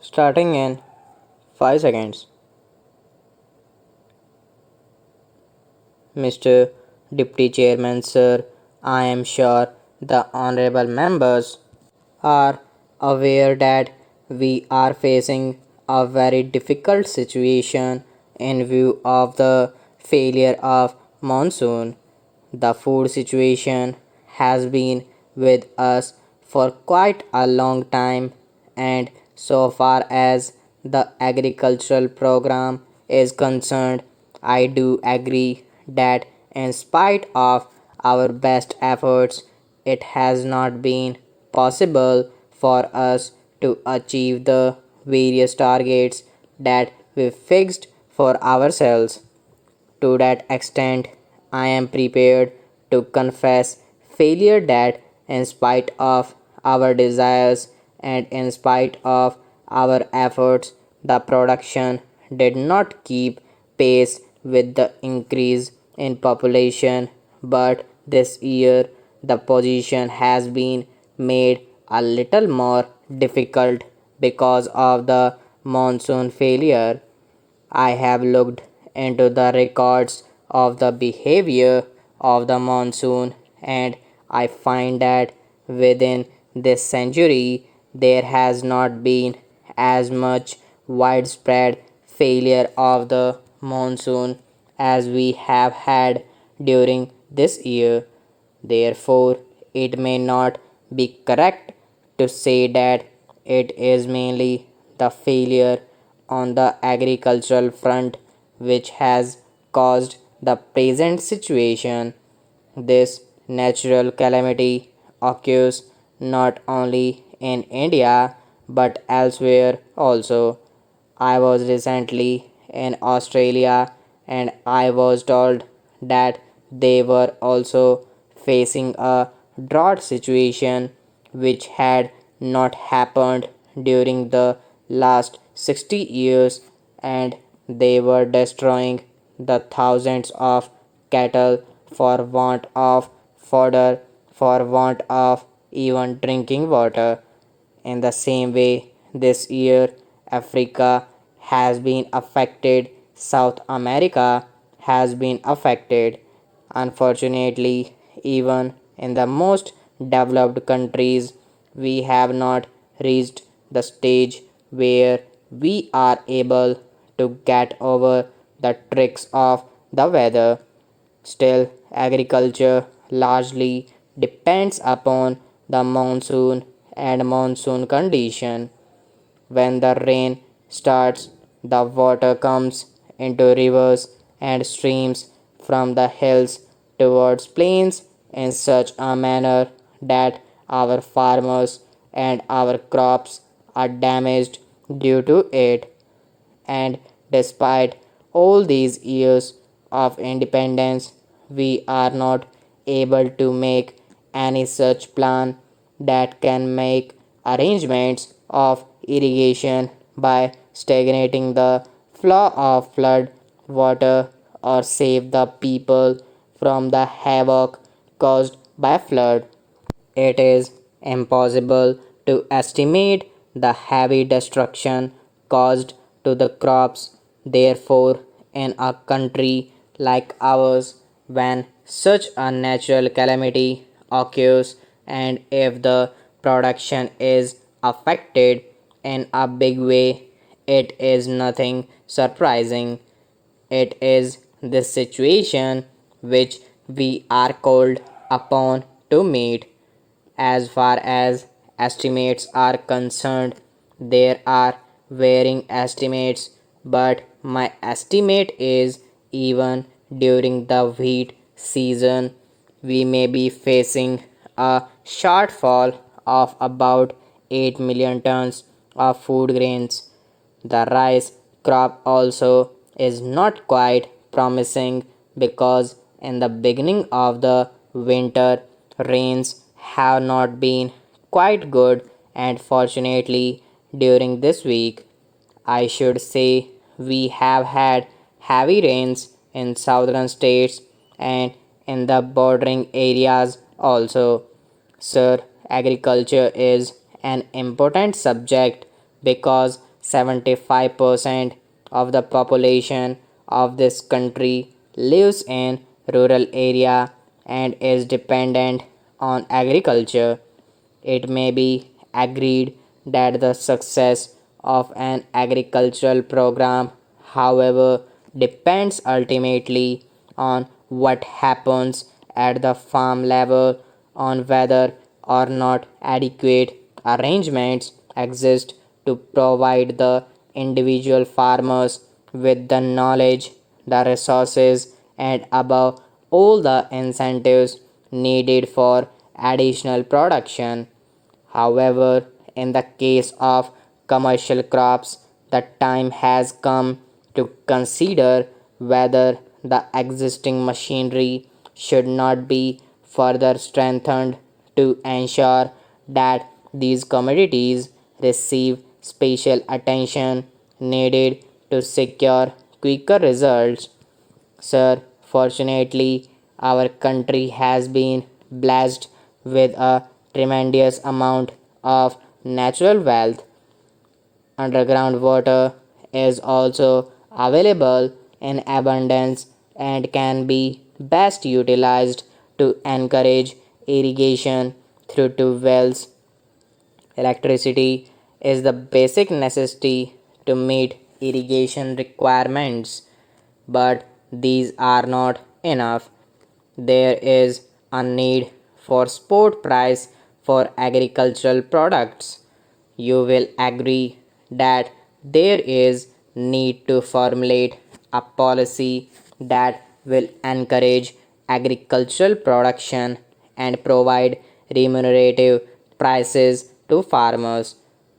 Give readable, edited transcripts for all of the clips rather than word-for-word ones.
Starting in 5 seconds. Mr. Deputy Chairman, sir, I am sure the honorable members are aware that we are facing a very difficult situation in view of the failure of monsoon. The food situation has been with us for quite a long time, and so far as the agricultural program is concerned, I do agree that in spite of our best efforts, it has not been possible for us to achieve the various targets that we fixed for ourselves. To that extent, I am prepared to confess failure that, in spite of our desires and in spite of our efforts, the production did not keep pace with the increase in population. But this year, the position has been made a little more difficult because of the monsoon failure. I have looked into the records of the behavior of the monsoon, and I find that within this century there has not been as much widespread failure of the monsoon as we have had during this year. Therefore, it may not be correct to say that it is mainly the failure on the agricultural front which has caused the present situation. This natural calamity occurs not only in India but elsewhere also. I was recently in Australia and I was told that they were also facing a drought situation which had not happened during the last 60 years, and they were destroying the thousands of cattle for want of fodder, for want of even drinking water. In the same way, this year Africa has been affected, South America has been affected. Unfortunately, even in the most developed countries, we have not reached the stage where we are able to get over the tricks of the weather. Still, agriculture largely depends upon the monsoon and monsoon condition. When the rain starts, the water comes into rivers and streams from the hills towards plains in such a manner that our farmers and our crops are damaged due to it. And despite all these years of independence, we are not able to make any such plan that can make arrangements of irrigation by stagnating the flow of flood water or save the people from the havoc caused by flood. It is impossible to estimate the heavy destruction caused to the crops. Therefore, in a country like ours, when such a natural calamity occurs and if the production is affected in a big way, it is nothing surprising. It is this situation which we are called upon to meet. As far as estimates are concerned, there are varying estimates, but my estimate is even during the wheat season, we may be facing a shortfall of about 8 million tons of food grains. The rice crop also is not quite promising because in the beginning of the winter rains have not been quite good, and fortunately during this week I should say we have had heavy rains in southern states and in the bordering areas also. Sir, agriculture is an important subject because 75% of the population of this country lives in rural area and is dependent on agriculture. It may be agreed that the success of an agricultural program, however, depends ultimately on what happens at the farm level, on whether or not adequate arrangements exist to provide the individual farmers with the knowledge, the resources, and above all the incentives needed for additional production. However, in the case of commercial crops, the time has come to consider whether the existing machinery should not be further strengthened to ensure that these commodities receive special attention needed to secure quicker results. Sir, fortunately, our country has been blessed with a tremendous amount of natural wealth. Underground water is also available in abundance and can be best utilized to encourage irrigation through two wells. Electricity is the basic necessity to meet irrigation requirements, but these are not enough. There is a need for spot price for agricultural products. You will agree that there is need to formulate a policy that will encourage agricultural production and provide remunerative prices to farmers.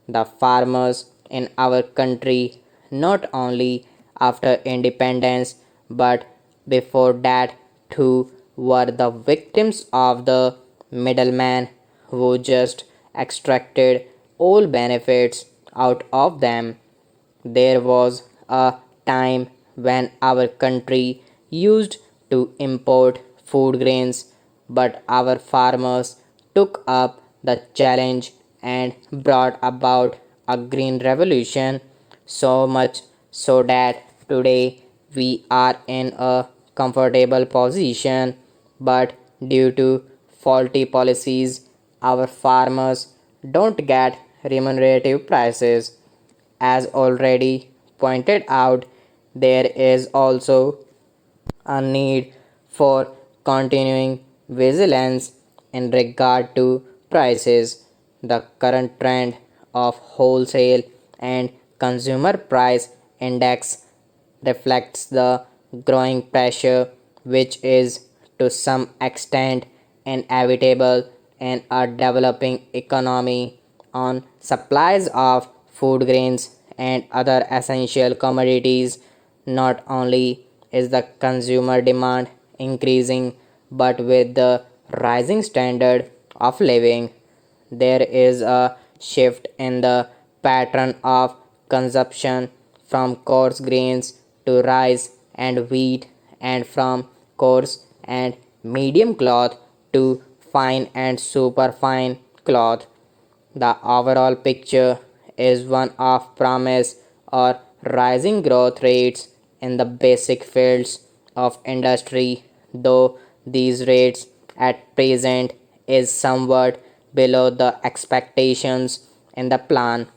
The farmers in our country, not only after independence but before that too, were the victims of the middleman who just extracted all benefits out of them. There was a time when our country used to import food grains, but our farmers took up the challenge and brought about a green revolution, so much so that today we are in a comfortable position. But due to faulty policies, our farmers don't get remunerative prices. As already pointed out, there is also a need for continuing vigilance in regard to prices. The current trend of wholesale and consumer price index reflects the growing pressure, which is to some extent inevitable in a developing economy, on supplies of food grains and other essential commodities. Not only is the consumer demand increasing, but with the rising standard of living, there is a shift in the pattern of consumption from coarse grains to rice and wheat, and from coarse and medium cloth to fine and superfine cloth. The overall picture is one of promise or rising growth rates in the basic fields of industry, though these rates at present is somewhat below the expectations in the plan.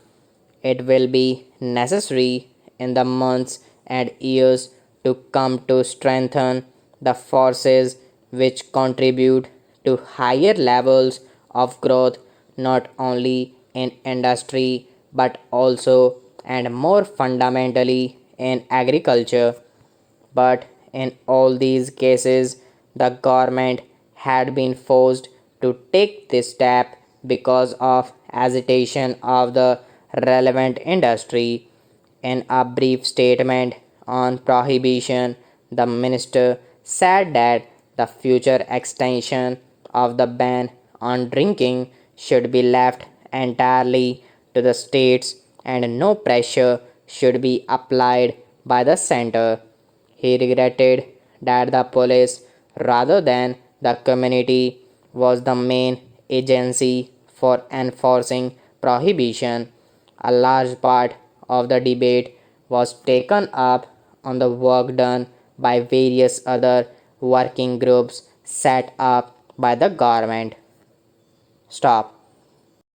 It will be necessary in the months and years to come to strengthen the forces which contribute to higher levels of growth, not only in industry but also and more fundamentally in agriculture. But in all these cases, the government had been forced to take this step because of agitation of the relevant industry. In a brief statement on prohibition, the minister said that the future extension of the ban on drinking should be left entirely to the states and no pressure should be applied by the center. He regretted that the police, rather than the community, was the main agency for enforcing prohibition. A large part of the debate was taken up on the work done by various other working groups set up by the government. Stop.